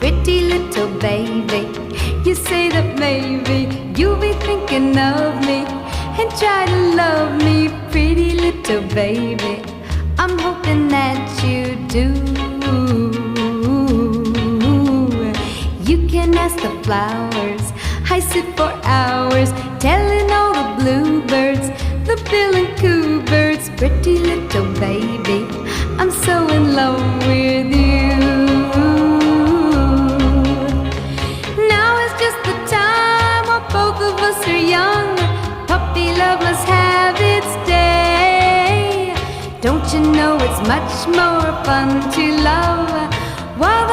pretty little baby. You say that maybe you'll be thinking of me and try to love me, pretty little baby. I'm hoping that you do. You can ask the flowers, I sit for hours telling all the bluebirds, the bill and coo birds, pretty little baby, I'm so in love with you. Now is just the time while both of us are young. Puppy love must have its day. Don't you know it's much more fun to love while